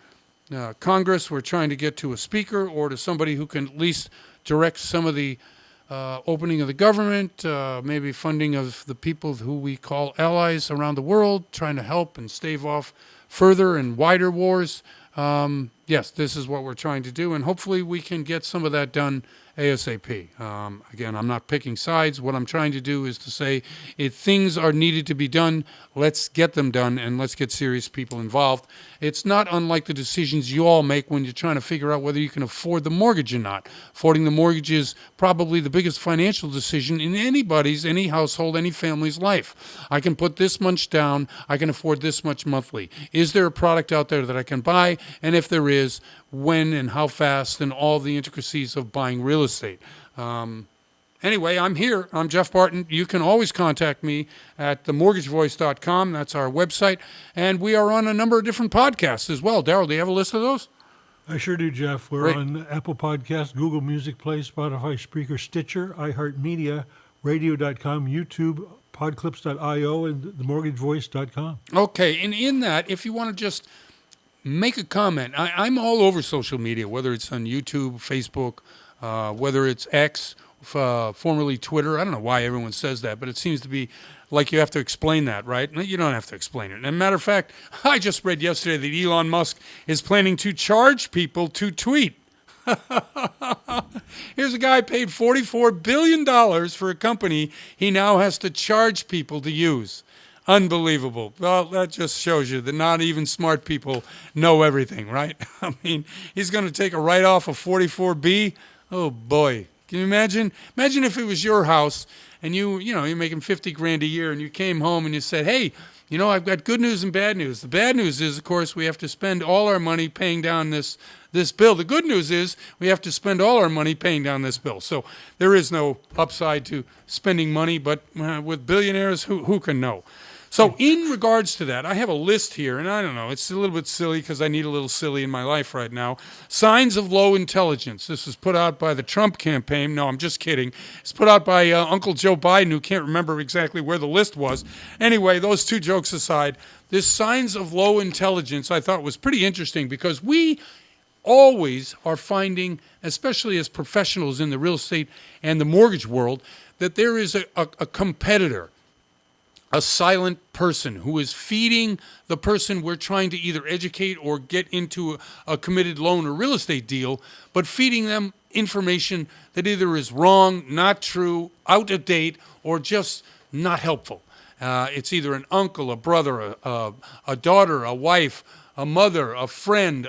Congress, we're trying to get to a speaker or to somebody who can at least direct some of the opening of the government, maybe funding of the people who we call allies around the world, trying to help and stave off further and wider wars. Yes, this is what we're trying to do, and hopefully we can get some of that done ASAP. Again, I'm not picking sides. What I'm trying to do is to say if things are needed to be done, let's get them done and let's get serious people involved. It's not unlike the decisions you all make when you're trying to figure out whether you can afford the mortgage or not. Affording the mortgage is probably the biggest financial decision in any household, any family's life. I can put this much down. I can afford this much monthly. Is there a product out there that I can buy? And if there is, when and how fast, and all the intricacies of buying real estate. Anyway, I'm here. I'm Jeff Barton. You can always contact me at themortgagevoice.com. That's our website. And we are on a number of different podcasts as well. Darryl, do you have a list of those? I sure do, Jeff. We're on Apple Podcasts, Google Music Play, Spotify, Spreaker, Stitcher, iHeartMedia, Radio.com, YouTube, Podclips.io, and themortgagevoice.com. Okay, and in that, if you want to just make a comment, I'm all over social media, whether it's on YouTube, Facebook, whether it's X, formerly Twitter. I don't know why everyone says that, but it seems to be like you have to explain that, right? You don't have to explain it. And as a matter of fact, I just read yesterday that Elon Musk is planning to charge people to tweet. Here's a guy paid $44 billion for a company he now has to charge people to use. Unbelievable. Well, that just shows you that not even smart people know everything, right? I mean, he's going to take a write-off of 44B. Oh, boy. Can you imagine? Imagine if it was your house and you're making $50,000 a year and you came home and you said, hey, I've got good news and bad news. The bad news is, of course, we have to spend all our money paying down this bill. The good news is we have to spend all our money paying down this bill. So there is no upside to spending money, but with billionaires, who can know? So in regards to that, I have a list here, and I don't know, it's a little bit silly because I need a little silly in my life right now. Signs of low intelligence. This was put out by the Trump campaign. No, I'm just kidding. It's put out by Uncle Joe Biden, who can't remember exactly where the list was. Anyway, those two jokes aside, this signs of low intelligence I thought was pretty interesting because we always are finding, especially as professionals in the real estate and the mortgage world, that there is a competitor, a silent person who is feeding the person we're trying to either educate or get into a committed loan or real estate deal, but feeding them information that either is wrong, not true, out of date, or just not helpful. It's either an uncle, a brother, a daughter, a wife, a mother, a friend,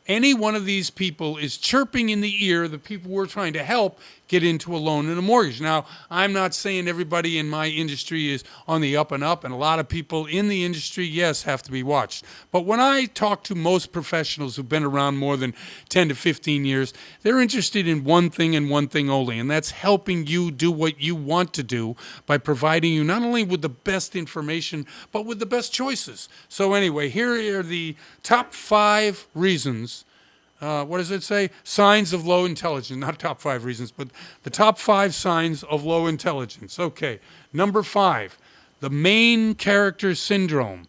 any one of these people is chirping in the ear the people we're trying to help get into a loan and a mortgage. Now, I'm not saying everybody in my industry is on the up and up, and a lot of people in the industry, yes, have to be watched. But when I talk to most professionals who've been around more than 10 to 15 years, they're interested in one thing and one thing only, and that's helping you do what you want to do by providing you not only with the best information, but with the best choices. So anyway, here are the top 5 reasons. What does it say? Signs of low intelligence. Not top 5 reasons, but the top 5 signs of low intelligence. Okay. Number 5, the main character syndrome.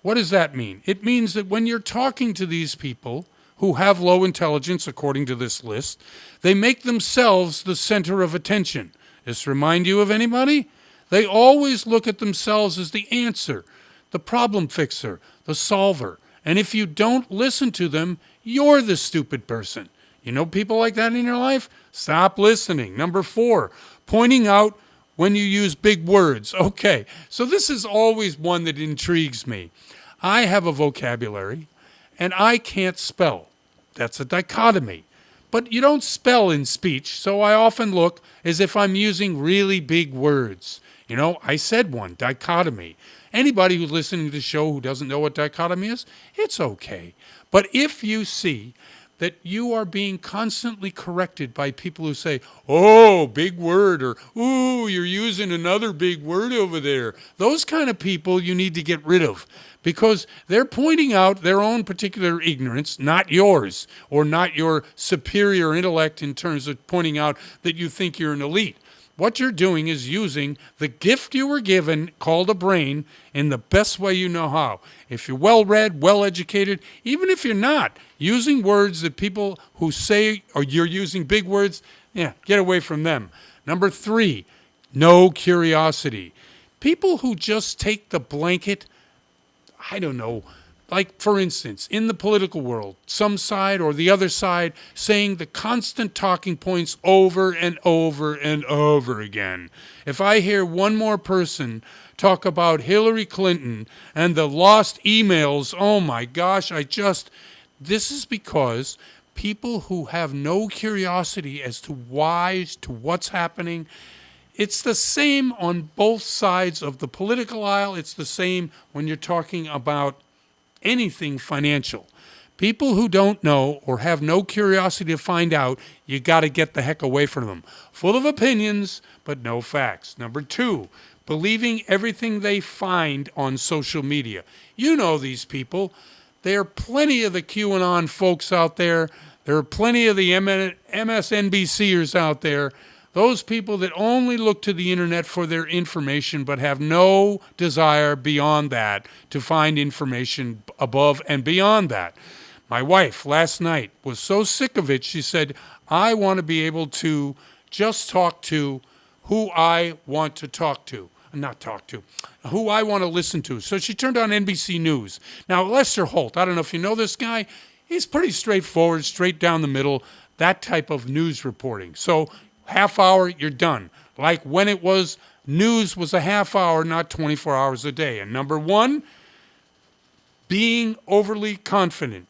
What does that mean? It means that when you're talking to these people who have low intelligence, according to this list, they make themselves the center of attention. Does this remind you of anybody? They always look at themselves as the answer, the problem fixer, the solver. And if you don't listen to them, you're the stupid person. You know people like that in your life? Stop listening. Number 4, pointing out when you use big words. Okay, so this is always one that intrigues me. I have a vocabulary, and I can't spell. That's a dichotomy. But you don't spell in speech, so I often look as if I'm using really big words. I said one, dichotomy. Anybody who's listening to the show who doesn't know what dichotomy is, it's okay. But if you see that you are being constantly corrected by people who say, oh, big word, or, ooh, you're using another big word over there, those kind of people you need to get rid of, because they're pointing out their own particular ignorance, not yours, or not your superior intellect in terms of pointing out that you think you're an elite. What you're doing is using the gift you were given, called a brain, in the best way you know how. If you're well-read, well-educated, even if you're not, using words that people who say, or you're using big words, get away from them. Number 3, no curiosity. People who just take the blanket, like, for instance, in the political world, some side or the other side saying the constant talking points over and over and over again. If I hear one more person talk about Hillary Clinton and the lost emails, oh my gosh, this is because people who have no curiosity as to why, to what's happening, it's the same on both sides of the political aisle. It's the same when you're talking about anything financial. People who don't know or have no curiosity to find out, you got to get the heck away from them. Full of opinions, but no facts. Number 2, believing everything they find on social media. You know these people. There are plenty of the QAnon folks out there. There are plenty of the MSNBCers out there. Those people that only look to the internet for their information but have no desire beyond that to find information above and beyond that. My wife last night was so sick of it, she said, I want to be able to just talk to who I want to talk to. Who I want to listen to. So she turned on NBC News. Now, Lester Holt, I don't know if you know this guy, he's pretty straightforward, straight down the middle, that type of news reporting. So half hour, you're done. Like when it was, news was a half hour, not 24 hours a day. And number 1, being overly confident.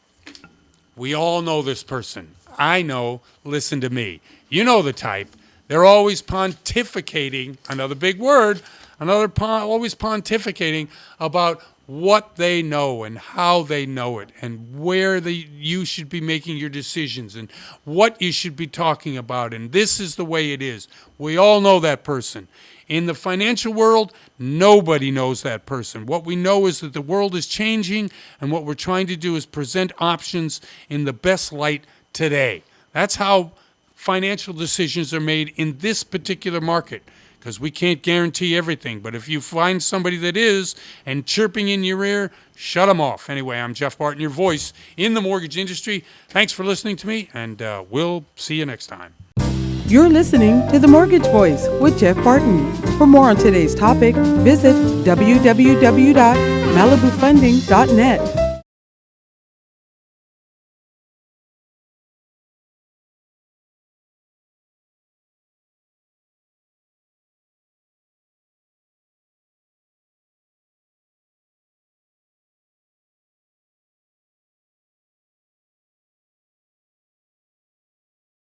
We all know this person. I know, listen to me. You know the type. They're always pontificating, another big word, always pontificating about what they know and how they know it and where you should be making your decisions and what you should be talking about. And this is the way it is. We all know that person. In the financial world, nobody knows that person. What we know is that the world is changing, and what we're trying to do is present options in the best light today. That's how financial decisions are made in this particular market, because we can't guarantee everything. But if you find somebody that is and chirping in your ear, shut them off. Anyway, I'm Jeff Barton, your voice in the mortgage industry. Thanks for listening to me, and we'll see you next time. You're listening to The Mortgage Voice with Jeff Barton. For more on today's topic, visit www.malibufunding.net.